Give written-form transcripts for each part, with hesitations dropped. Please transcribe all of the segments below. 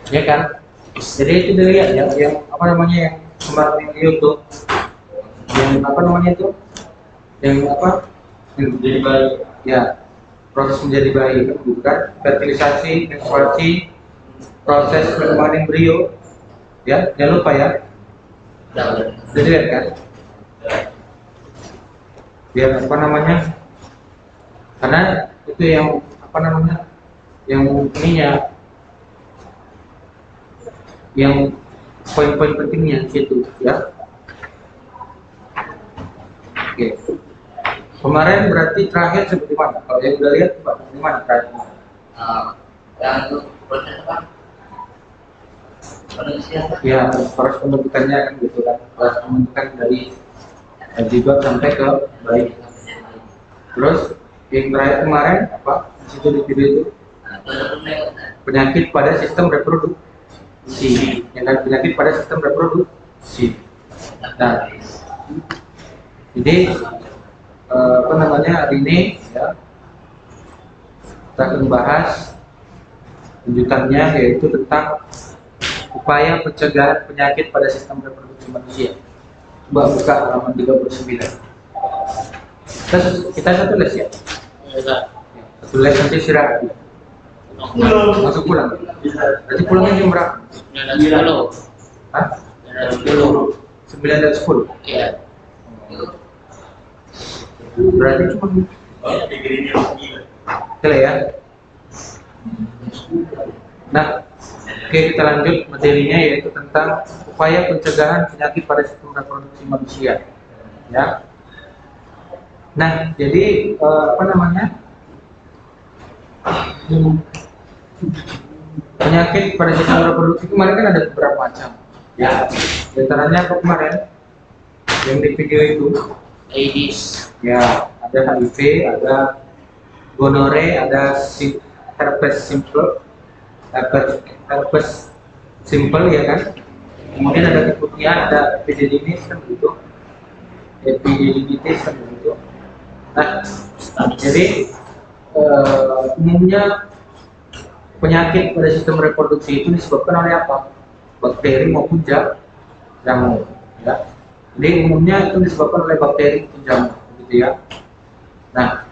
Ya kan? Jadi itu dilihat ya, yang apa namanya yang kemarin di YouTube, yang apa namanya itu, yang apa? Yang menjadi bayi. Ya, proses menjadi bayi kan bukan fertilisasi, menstruasi, proses perkembangan embrio, ya jangan lupa ya. Sudah dilihat kan? Biar apa namanya? Karena itu yang apa namanya? Yang ininya, yang poin-poin pentingnya itu ya. Oke. Kemarin berarti terakhir seperti mana? Kalau yang udah lihat Pak, bagaimana terakhir? Yang itu proses apa? Manusia. Ya, proses pembentukannya kan gitu kan. Proses pembentukan dari jibat sampai ke bayi. Terus yang terakhir kemarin apa? Di situ di video itu penyakit pada sistem reproduksi. Yang kan penyakit pada sistem reproduksi. Nah, jadi apa namanya hari ini ya kita akan bahas lanjutannya yaitu tentang upaya pencegahan penyakit pada sistem reproduksi manusia. Coba buka halaman 39. Kita satu les ya. Satu les nanti istirahat. Masuk pulang. Nanti pulangnya jam berapa? 9 Hah? 9 dan 10. Iya. Berarti cuma boleh ya. Nah, oke kita lanjut materinya yaitu tentang upaya pencegahan penyakit pada sistem reproduksi manusia. Ya. Nah, jadi apa namanya? Penyakit pada sistem reproduksi kemarin kan ada beberapa macam. Ya. Di antaranya apa kemarin? Yang di video itu AIDS. ya, ada HIV, ada gonore, ada herpes simple, herpes simple ya kan. Kemudian ada keputihan, ada epididymis kan begitu, epididymitis kan begitu. Nah, jadi umumnya penyakit pada sistem reproduksi itu disebabkan oleh apa? Bakteri maupun jamur. Ya. Jadi umumnya itu disebabkan oleh bakteri maupun jamur, gitu ya. Nah,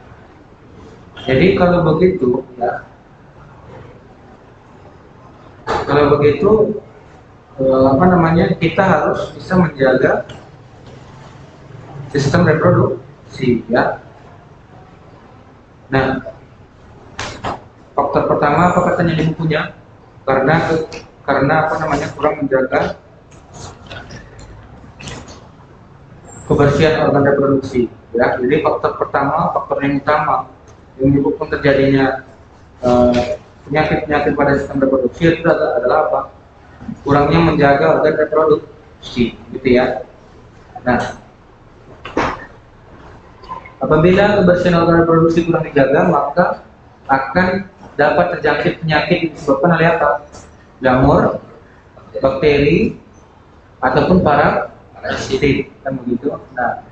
jadi kalau begitu, ya, kalau begitu apa namanya kita harus bisa menjaga sistem reproduksi, ya. Nah, faktor pertama apa katanya di bukunya? Karena apa namanya kurang menjaga kebersihan organ reproduksi, ya. Jadi faktor pertama, faktor yang utama yang menyebabkan terjadinya penyakit-penyakit pada sistem reproduksi itu adalah apa? Kurangnya menjaga organ reproduksi, gitu ya. Nah, apabila kebersihan organ reproduksi kurang dijaga, maka akan dapat terjangkit penyakit yang disebabkan oleh apa? Jamur, bakteri, ataupun parasit, kan begitu. Nah,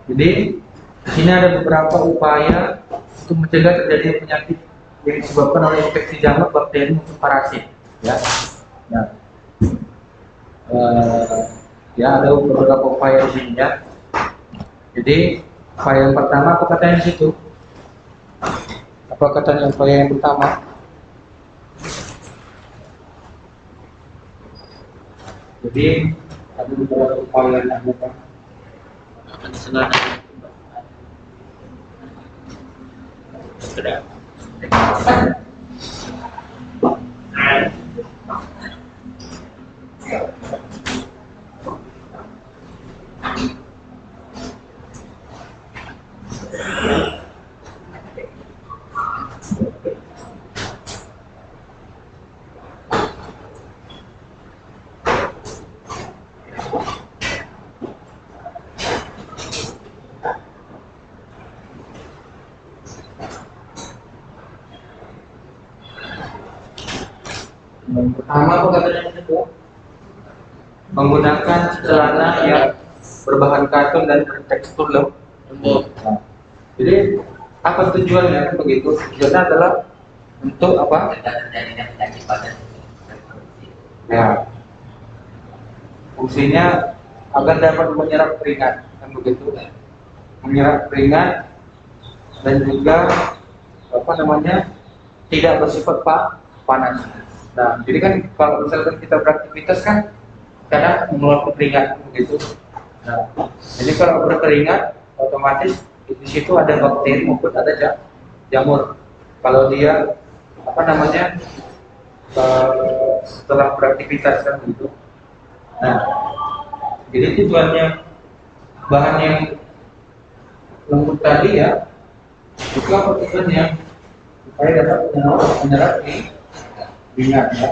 jadi di sini ada beberapa upaya untuk mencegah terjadinya penyakit yang disebabkan oleh infeksi jamur, bakteri, maupun parasit. Ya, nah, ya ada beberapa upaya di sini ya. Jadi upaya yang pertama apa katanya di situ? Apa katanya upaya yang pertama? Jadi ada beberapa upaya yang dilakukan. Akan diselenggarakan. Sudah. Yang pertama apa katanya itu? Menggunakan celana yang berbahan katun dan bertekstur lembut. Nah, jadi apa tujuannya kan begitu? Tujuannya adalah untuk apa? terjadinya penyakit pada reproduksi. Ya, fungsinya agar dapat menyerap keringat, kan begitu? Menyerap keringat dan juga apa namanya tidak bersifat panas. Nah, jadi kan kalau misalkan kita beraktivitas kan kadang mengeluarkan keringat begitu. Nah, jadi kalau berkeringat otomatis di situ ada bakteri maupun ada jamur. Kalau dia apa namanya setelah beraktivitas kan begitu. Nah, jadi tujuannya bahan yang lembut tadi ya, itu apa tujuannya? Supaya dapat menyerap keringat ya.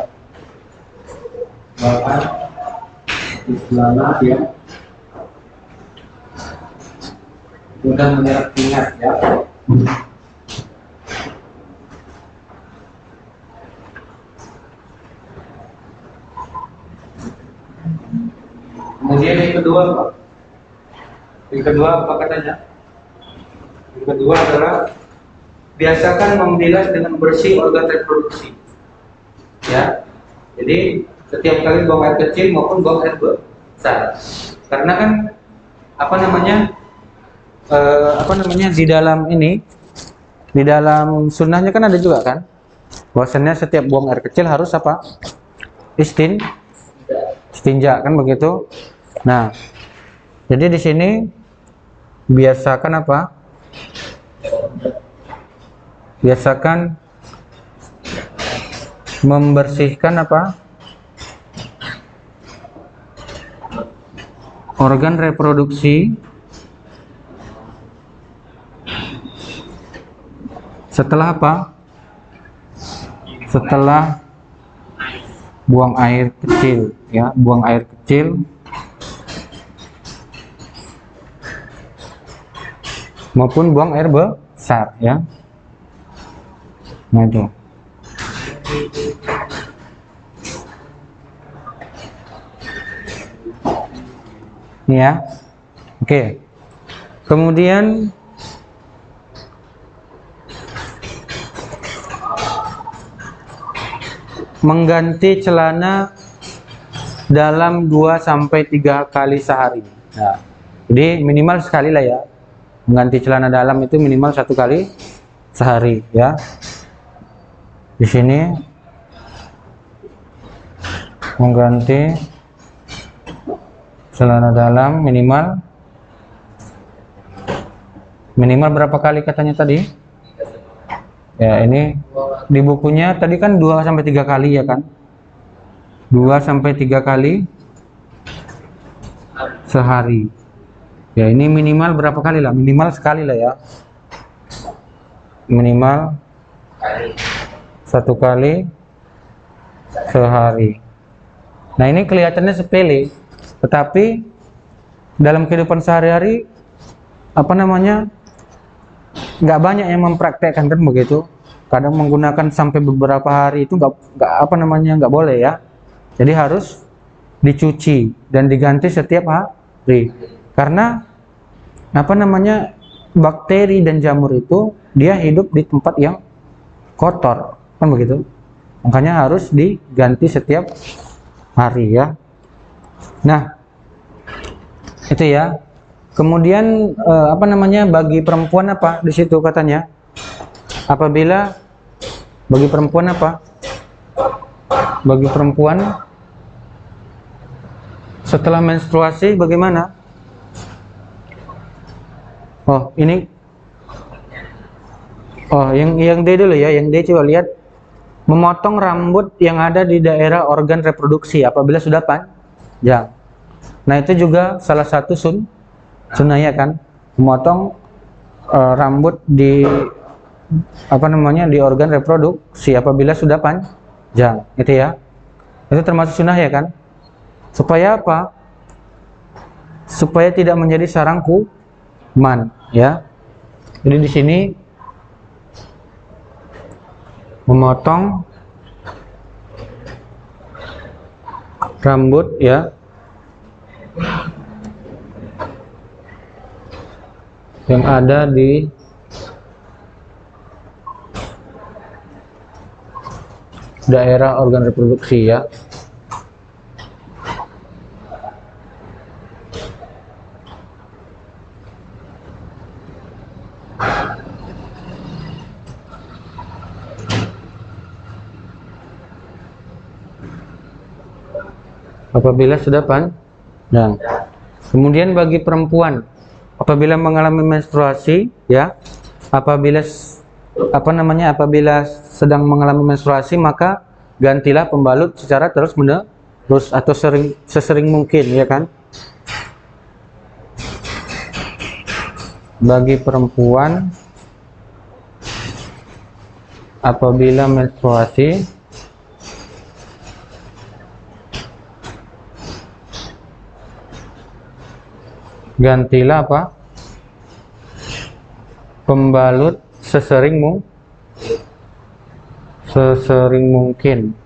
Bahan istilahnya ya, mudah menyerap keringat ya. Kemudian yang kedua apa? Yang kedua apa katanya? Yang kedua adalah biasakan membilas dengan bersih organ reproduksi. Ya, jadi setiap kali buang air kecil maupun buang air besar. Karena kan apa namanya di dalam ini, di dalam sunnahnya kan ada juga kan, bahwasannya setiap buang air kecil harus apa? Istinja kan begitu. Nah, jadi di sini biasakan apa? Biasakan membersihkan apa? Organ reproduksi setelah apa? Setelah buang air kecil ya, buang air kecil maupun buang air besar ya. Nah itu. Ini ya. Oke. Kemudian mengganti celana dalam 2-3 kali sehari. Nah, jadi minimal sekali lah ya. Mengganti celana dalam itu minimal 1 kali sehari ya. Di sini mengganti celana dalam minimal berapa kali katanya tadi? Ya, ini di bukunya tadi kan 2-3 kali ya kan? 2-3 kali sehari. Ya, ini minimal berapa kali lah? Minimal sekali lah ya. Minimal 1 kali sehari. Nah, ini kelihatannya sepele, tetapi dalam kehidupan sehari-hari apa namanya nggak banyak yang mempraktekkan kan begitu. Kadang menggunakan sampai beberapa hari itu nggak boleh ya. Jadi harus dicuci dan diganti setiap hari. Karena apa namanya bakteri dan jamur itu dia hidup di tempat yang kotor kan begitu. Makanya harus diganti setiap hari ya. Nah, itu ya. Kemudian apa namanya bagi perempuan apa di situ katanya? Apabila bagi perempuan apa? Bagi perempuan setelah menstruasi bagaimana? Oh, ini. Oh, yang D dulu ya, yang D coba lihat. Memotong rambut yang ada di daerah organ reproduksi apabila sudah panjang. Nah, itu juga salah satu sunnah ya kan? Memotong rambut di apa namanya di organ reproduksi apabila sudah panjang, itu ya. Itu termasuk sunnah ya kan? Supaya apa? Supaya tidak menjadi sarang kuman, ya. Jadi di sini memotong rambut ya yang ada di daerah organ reproduksi ya. Apabila sudah panjang. Kemudian bagi perempuan, apabila mengalami menstruasi ya, apabila sedang mengalami menstruasi, maka gantilah pembalut secara terus menerus atau sesering mungkin ya kan. Bagi perempuan apabila menstruasi, gantilah pembalut sesering mungkin.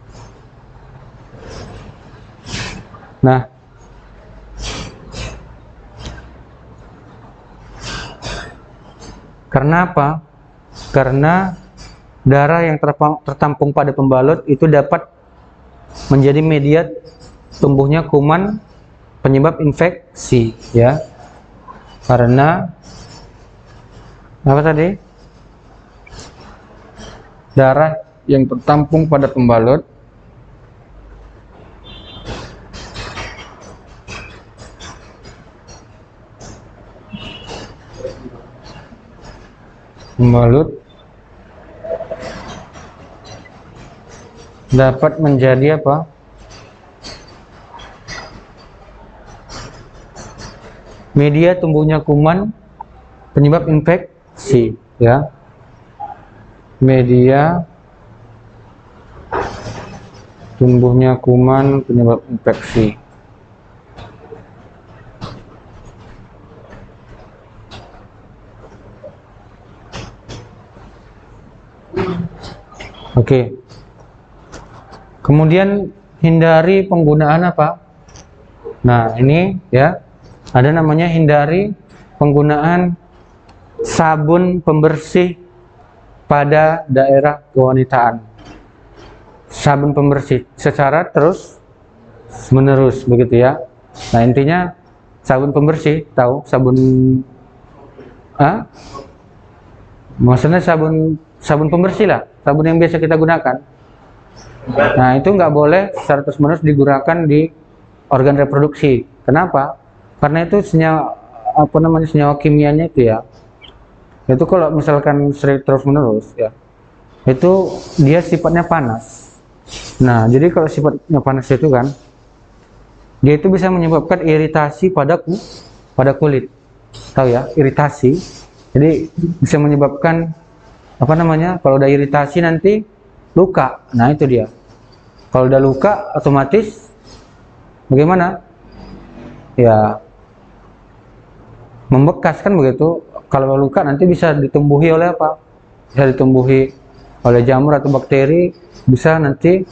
Nah, karena apa? Karena darah yang tertampung pada pembalut itu dapat menjadi media tumbuhnya kuman penyebab infeksi ya. Karena apa tadi? Darah yang tertampung pada pembalut dapat menjadi apa? Media tumbuhnya kuman penyebab infeksi ya. Media tumbuhnya kuman penyebab infeksi. Oke. Kemudian hindari penggunaan apa? Nah, ini ya. Ada namanya hindari penggunaan sabun pembersih pada daerah kewanitaan. Sabun pembersih secara terus menerus begitu ya. Nah, intinya sabun pembersih, tahu sabun maksudnya sabun pembersih lah, sabun yang biasa kita gunakan. Nah, itu nggak boleh secara terus menerus digunakan di organ reproduksi. Kenapa? Karena itu senyawa kimianya itu ya. Itu kalau misalkan sering terus menerus ya, itu dia sifatnya panas. Nah, jadi kalau sifatnya panas itu kan, dia itu bisa menyebabkan iritasi pada kulit. Tahu ya, iritasi. Jadi bisa menyebabkan kalau udah iritasi nanti luka. Nah, itu dia. Kalau udah luka otomatis bagaimana? Ya, membekas kan begitu. Kalau luka nanti bisa ditumbuhi oleh apa? Bisa ditumbuhi oleh jamur atau bakteri, bisa nanti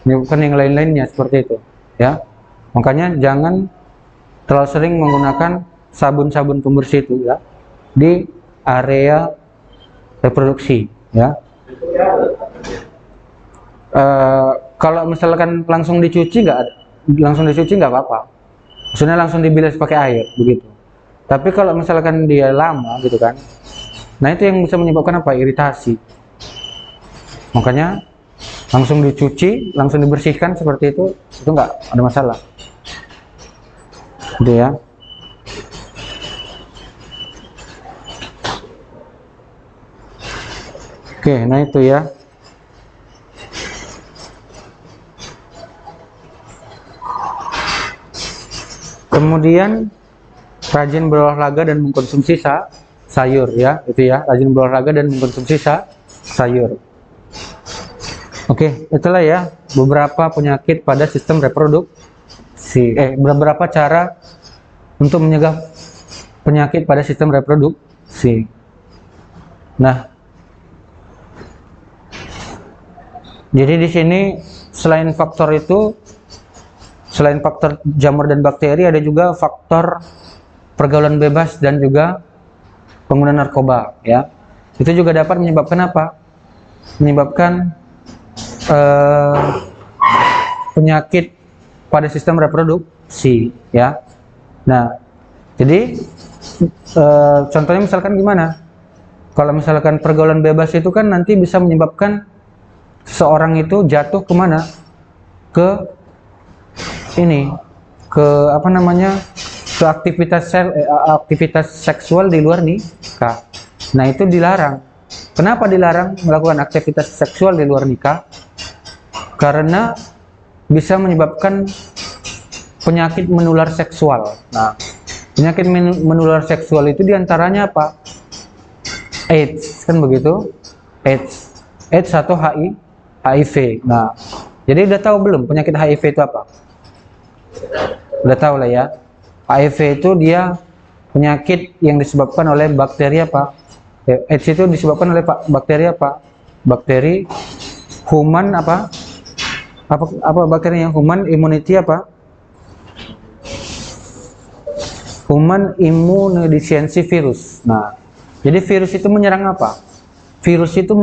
menyebabkan yang lain-lainnya seperti itu ya. Makanya jangan terlalu sering menggunakan sabun-sabun pembersih itu ya di area reproduksi ya. Kalau misalkan langsung dicuci nggak apa-apa. Maksudnya langsung dibilas pakai air begitu. Tapi kalau misalkan dia lama gitu kan, nah itu yang bisa menyebabkan apa? Iritasi. Makanya langsung dicuci, langsung dibersihkan seperti itu nggak ada masalah. Gitu ya. Oke, nah itu ya. Kemudian rajin berolahraga dan mengkonsumsi sayur ya, itu ya, rajin berolahraga dan mengkonsumsi sayur. Oke, itulah ya beberapa penyakit pada sistem reproduksi. Beberapa cara untuk mencegah penyakit pada sistem reproduksi. Nah, jadi di sini selain faktor jamur dan bakteri, ada juga faktor pergaulan bebas dan juga penggunaan narkoba ya. Itu juga dapat menyebabkan apa? Menyebabkan eh, penyakit pada sistem reproduksi, ya. Nah, jadi contohnya misalkan gimana? Kalau misalkan pergaulan bebas itu kan nanti bisa menyebabkan seseorang itu jatuh kemana? Ke ini, ke apa namanya? Ke aktivitas seksual di luar nikah. Nah, itu dilarang. Kenapa dilarang melakukan aktivitas seksual di luar nikah? Karena bisa menyebabkan penyakit menular seksual. Nah, penyakit menular seksual itu diantaranya apa? AIDS, kan begitu? AIDS atau HIV. Nah, jadi udah tahu belum penyakit HIV itu apa? Udah tahu lah ya. HIV itu dia penyakit yang disebabkan oleh bakteri apa? AIDS itu disebabkan oleh bakteri apa? Bakteri human apa? Apa bakteri yang human immunity apa? Human immunodeficiency virus. Nah, jadi virus itu menyerang apa? Virus itu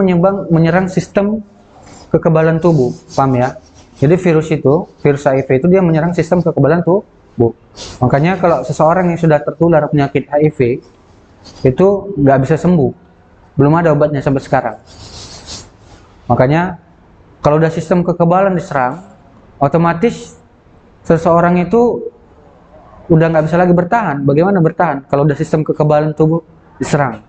menyerang sistem kekebalan tubuh, paham ya? Jadi virus HIV itu dia menyerang sistem kekebalan tubuh. Makanya kalau seseorang yang sudah tertular penyakit HIV itu nggak bisa sembuh, belum ada obatnya sampai sekarang. Makanya kalau udah sistem kekebalan diserang, otomatis seseorang itu udah nggak bisa lagi bertahan. Bagaimana bertahan kalau udah sistem kekebalan tubuh diserang?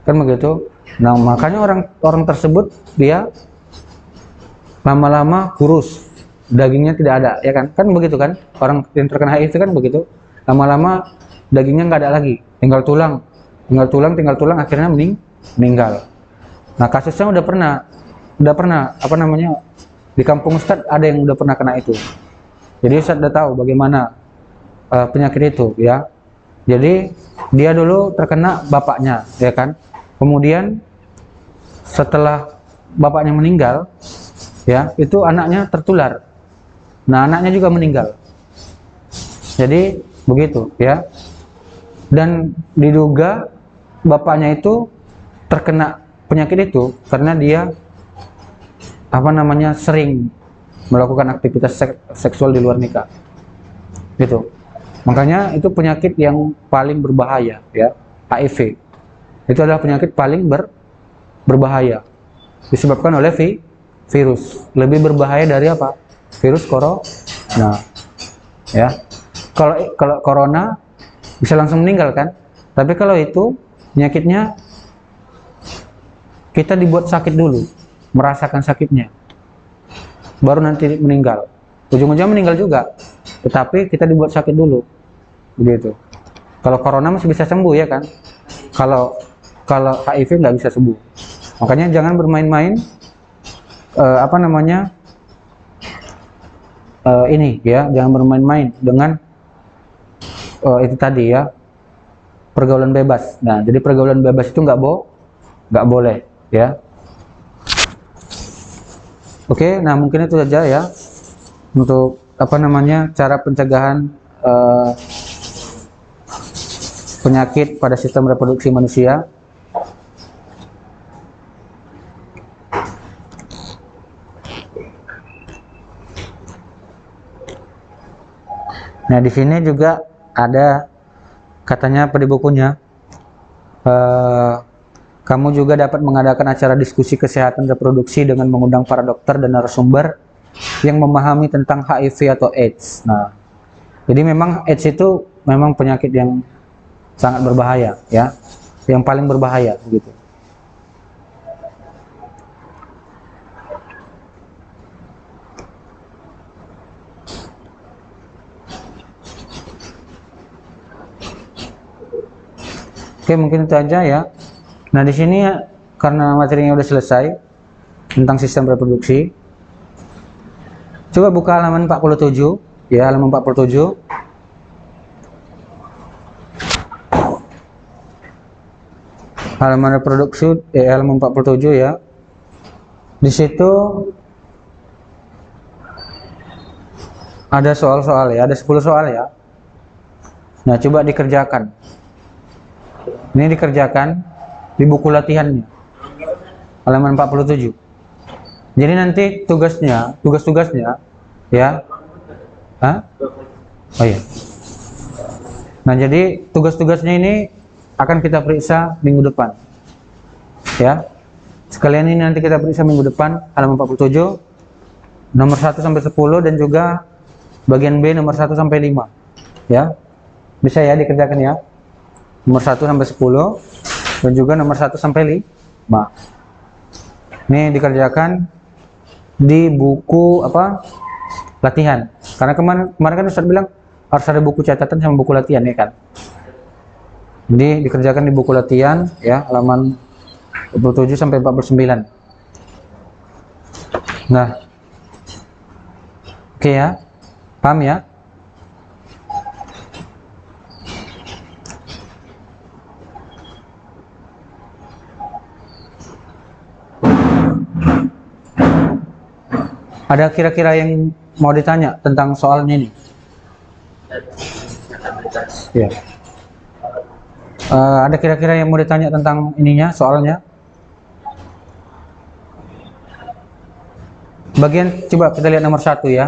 Kan begitu. Nah, makanya orang tersebut dia lama-lama kurus, dagingnya tidak ada, ya kan? Kan begitu kan? Orang yang terkena HIV kan begitu. Lama-lama dagingnya nggak ada lagi, tinggal tulang, akhirnya meninggal. Nah, kasusnya udah pernah apa namanya, di kampung Ustadz ada yang udah pernah kena itu. Jadi Ustadz udah tahu bagaimana penyakit itu, ya. Jadi dia dulu terkena bapaknya, ya kan? Kemudian setelah bapaknya meninggal, ya, itu anaknya tertular. Nah, anaknya juga meninggal. Jadi begitu, ya. Dan diduga bapaknya itu terkena penyakit itu karena dia apa namanya, sering melakukan aktivitas seksual di luar nikah. Gitu. Makanya itu penyakit yang paling berbahaya, ya, HIV. Itu adalah penyakit paling berbahaya. Disebabkan oleh virus. Lebih berbahaya dari apa? Virus corona. Nah, ya. Kalau corona bisa langsung meninggal kan? Tapi kalau itu penyakitnya kita dibuat sakit dulu, merasakan sakitnya, baru nanti meninggal. Ujung-ujungnya meninggal juga, tetapi kita dibuat sakit dulu, begitu. Kalau corona masih bisa sembuh, ya kan? Kalau HIV nggak bisa sembuh. Makanya jangan bermain-main apa namanya, ini ya, jangan bermain-main dengan itu tadi ya, pergaulan bebas. Nah, jadi pergaulan bebas itu nggak boleh, ya. Oke, nah mungkin itu saja ya untuk apa namanya, cara pencegahan penyakit pada sistem reproduksi manusia. Nah, di sini juga ada katanya apa di bukunya, kamu juga dapat mengadakan acara diskusi kesehatan reproduksi dengan mengundang para dokter dan narasumber yang memahami tentang HIV atau AIDS. Nah, jadi memang AIDS itu memang penyakit yang sangat berbahaya, ya, yang paling berbahaya, gitu. Oke, mungkin itu aja ya. Nah, di sini karena materinya udah selesai tentang sistem reproduksi, coba buka halaman 47, ya, halaman 47. Halaman reproduksi, halaman 47 ya. Di situ ada soal-soal ya, ada 10 soal ya. Nah, coba dikerjakan. Ini dikerjakan di buku latihannya, halaman 47. Jadi nanti tugas-tugasnya ya. Hah? Oh iya. Nah, jadi tugas-tugasnya ini akan kita periksa minggu depan. Ya. Sekalian ini nanti kita periksa minggu depan halaman 47 nomor 1 sampai 10 dan juga bagian B nomor 1 sampai 5. Ya. Bisa ya dikerjakan ya. Nomor 1 sampai 10 dan juga nomor 1 sampai 5. Ini dikerjakan di buku latihan. Karena kemarin kan Ustaz bilang harus ada buku catatan sama buku latihan ya kan. Jadi dikerjakan di buku latihan ya, halaman 27 sampai 49. Nah. Oke ya. Paham ya? Ada kira-kira yang mau ditanya tentang soalnya ini? Ya. Ada kira-kira yang mau ditanya tentang ininya, soalnya? Bagian, coba kita lihat nomor 1 ya.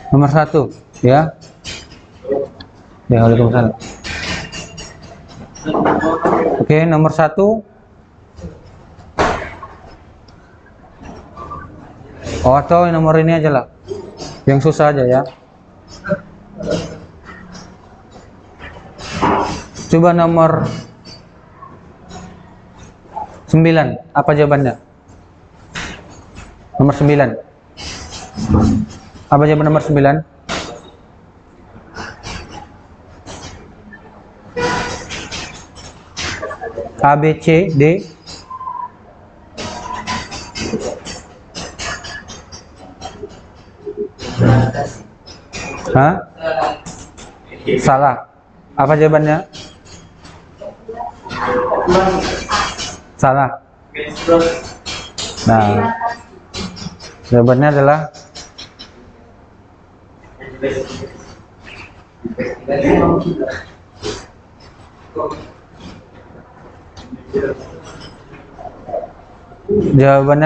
Nomor 1 ya. Ya, waalaikumsalam. Oke, nomor 1. Oh, atau nomor ini aja lah. Yang susah aja ya. Coba nomor 9. Apa jawabannya? Nomor 9. Apa jawaban nomor 9? A, B, C, D. Hah? Salah. Apa jawabannya? Salah. Nah, jawabannya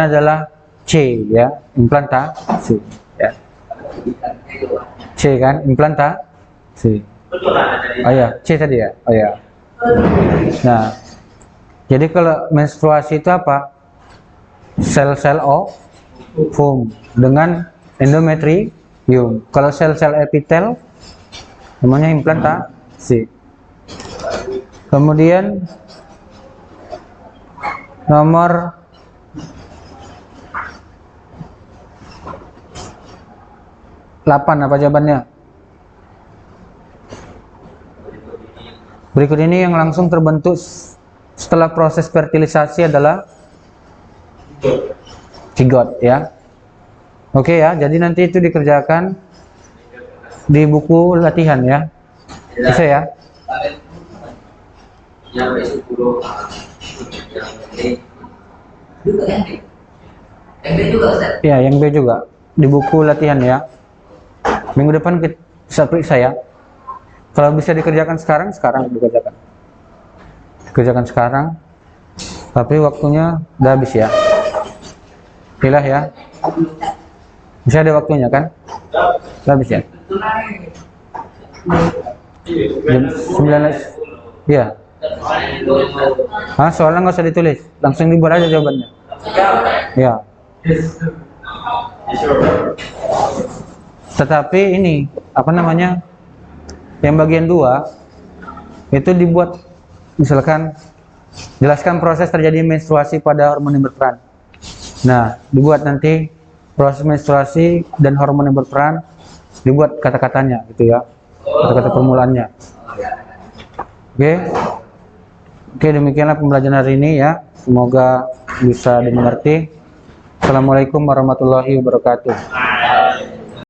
adalah C ya, implantasi ya. C kan, implantasi. Oh ya, C tadi ya. Oh ya. Nah, jadi kalau menstruasi itu apa? Sel-sel ovum dengan endometrium. Kalau sel-sel epitel namanya implantasi. Kemudian nomor 8 apa jawabannya? Berikut ini yang langsung terbentuk setelah proses fertilisasi adalah zigot ya. Oke ya, jadi nanti itu dikerjakan di buku latihan ya. Bisa ya? Yang B10 yang B juga yang B. Yang B juga Ustaz? Ya, yang B juga di buku latihan ya. Minggu depan kita bisa periksa ya. Kalau bisa dikerjakan sekarang dikerjakan. Dikerjakan sekarang. Tapi waktunya udah habis ya. Pilah ya. Bisa ada waktunya kan? Udah habis ya. Jam 19. Ya. Soalnya nggak usah ditulis, langsung dibuat aja jawabannya. Ya. Tetapi ini apa namanya? Yang bagian 2 itu dibuat misalkan jelaskan proses terjadi menstruasi pada hormon yang berperan. Nah, dibuat nanti proses menstruasi dan hormon yang berperan, dibuat kata-katanya gitu ya. Kata-kata permulaannya. Oke, demikianlah pembelajaran hari ini ya. Semoga bisa dimengerti. Assalamualaikum warahmatullahi wabarakatuh.